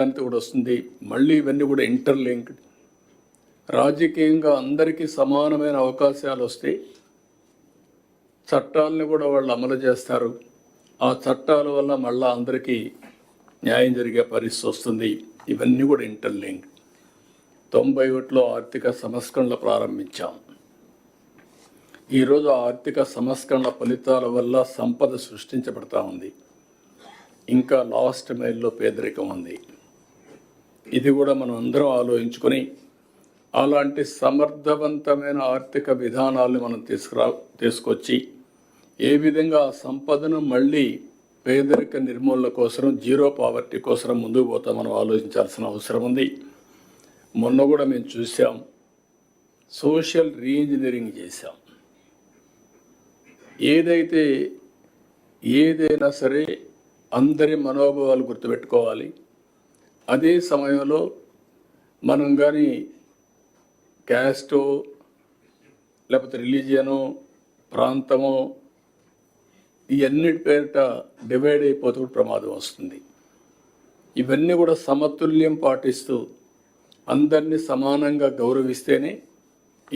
కూడా వస్తుంది. మళ్ళీ ఇవన్నీ కూడా ఇంటర్లింక్డ్. రాజకీయంగా అందరికీ సమానమైన అవకాశాలు వస్తాయి. చట్టాలని కూడా వాళ్ళు అమలు చేస్తారు. ఆ చట్టాల వల్ల మళ్ళీ అందరికీ న్యాయం జరిగే పరిస్థితి వస్తుంది. ఇవన్నీ కూడా ఇంటర్లింక్డ్. 91లో ఆర్థిక సంస్కరణలు ప్రారంభించాం. ఈరోజు ఆర్థిక సంస్కరణల ఫలితాల వల్ల సంపద సృష్టించబడతా ఉంది. ఇంకా లాస్ట్ మైల్లో పేదరికం ఉంది. ఇది కూడా మనం అందరం ఆలోచించుకొని అలాంటి సమర్థవంతమైన ఆర్థిక విధానాలను మనం తీసుకొచ్చి ఏ విధంగా ఆ సంపదను మళ్ళీ పేదరిక నిర్మూలన కోసం, జీరో పావర్టీ కోసం ముందుకు పోతా మనం ఆలోచించాల్సిన అవసరం ఉంది. మొన్న కూడా మేము చూసాం, సోషల్ రీఇంజనీరింగ్ చేశాం. ఏదైనా సరే అందరి మనోభావాలు గుర్తుపెట్టుకోవాలి. అదే సమయంలో మనం కానీ క్యాస్టో లేకపోతే రిలీజియనో ప్రాంతమో ఇవన్నిటి పేరిట డివైడ్ అయిపోతూ ప్రమాదం వస్తుంది. ఇవన్నీ కూడా సమతుల్యం పాటిస్తూ అందరినీ సమానంగా గౌరవిస్తేనే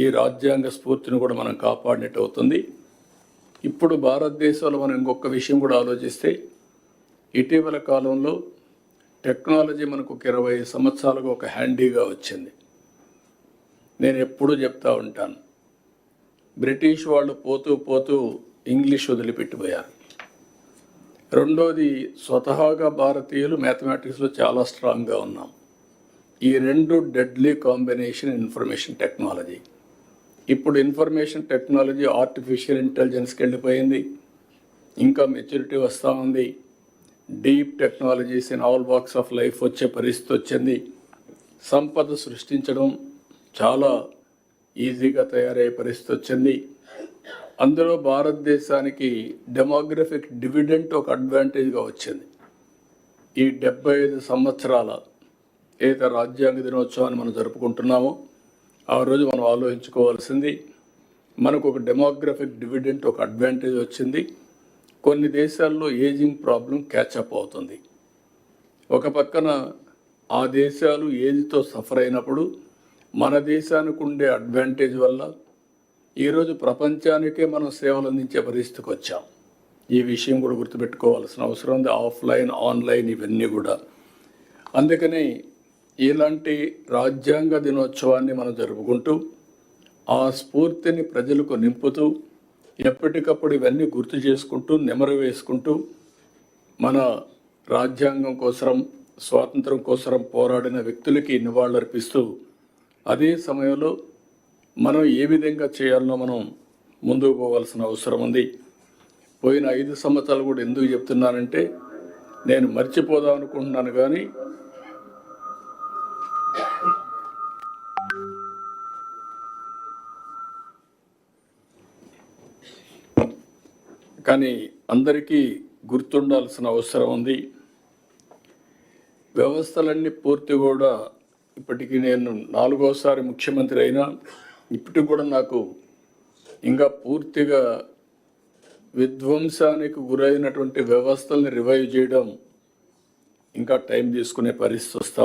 ఈ రాజ్యాంగ స్ఫూర్తిని కూడా మనం కాపాడినట్టు అవుతుంది. ఇప్పుడు భారతదేశంలో మనం ఇంకొక విషయం కూడా ఆలోచిస్తే, ఇటీవల కాలంలో టెక్నాలజీ మనకు ఒక 20 సంవత్సరాలుగా ఒక హ్యాండీగా వచ్చింది. నేను ఎప్పుడూ చెప్తా ఉంటాను, బ్రిటిష్ వాళ్ళు పోతూ ఇంగ్లీష్ వదిలిపెట్టిపోయారు. రెండోది, స్వతహాగా భారతీయులు మ్యాథమెటిక్స్లో చాలా స్ట్రాంగ్గా ఉన్నాం. ఈ రెండు డెడ్లీ కాంబినేషన్ ఇన్ఫర్మేషన్ టెక్నాలజీ. ఇప్పుడు ఇన్ఫర్మేషన్ టెక్నాలజీ ఆర్టిఫిషియల్ ఇంటెలిజెన్స్కి వెళ్ళిపోయింది. ఇంకా మెచ్యూరిటీ వస్తూ ఉంది. Deep technologies in all walks of life వచ్చే పరిస్థితి వచ్చింది. సంపద సృష్టించడం చాలా ఈజీగా తయారయ్యే పరిస్థితి వచ్చింది. అందులో భారతదేశానికి డెమోగ్రఫిక్ డివిడెంట్ ఒక అడ్వాంటేజ్గా వచ్చింది. ఈ 75 సంవత్సరాల ఏదైతే రాజ్యాంగ దినోత్సవాన్ని మనం జరుపుకుంటున్నామో ఆ రోజు మనం ఆలోచించుకోవాల్సింది, మనకు ఒక డెమోగ్రఫిక్ డివిడెంట్ ఒక అడ్వాంటేజ్ వచ్చింది. కొన్ని దేశాల్లో ఏజింగ్ ప్రాబ్లం క్యాచప్ అవుతుంది. ఒక పక్కన ఆ దేశాలు ఏజ్తో సఫర్ అయినప్పుడు మన దేశానికి ఉండే అడ్వాంటేజ్ వల్ల ఈరోజు ప్రపంచానికే మనం సేవలు అందించే పరిస్థితికి వచ్చాం. ఈ విషయం కూడా గుర్తుపెట్టుకోవాల్సిన అవసరం ఉంది. ఆఫ్లైన్, ఆన్లైన్ ఇవన్నీ కూడా. అందుకని ఇలాంటి రాజ్యాంగ దినోత్సవాన్ని మనం జరుపుకుంటూ ఆ స్ఫూర్తిని ప్రజలకు నింపుతూ ఎప్పటికప్పుడు ఇవన్నీ గుర్తు చేసుకుంటూ నెమరు వేసుకుంటూ మన రాజ్యాంగం కోసం, స్వాతంత్రం కోసం పోరాడిన వ్యక్తులకి నివాళులర్పిస్తూ అదే సమయంలో మనం ఏ విధంగా చేయాలనో మనం ముందుకు పోవాల్సిన అవసరం ఉంది. పోయిన 5 సంవత్సరాలు కూడా ఎందుకు చెప్తున్నానంటే, నేను మర్చిపోదాం అనుకుంటున్నాను కానీ అందరికీ గుర్తుండాల్సిన అవసరం ఉంది. వ్యవస్థలన్నీ పూర్తి కూడా ఇప్పటికీ నేను 4వసారి ముఖ్యమంత్రి అయినా ఇప్పటికి కూడా నాకు ఇంకా పూర్తిగా విధ్వంసానికి గురైనటువంటి వ్యవస్థల్ని రివైవ్ చేయడం ఇంకా టైం తీసుకునే పరిస్థితి వస్తా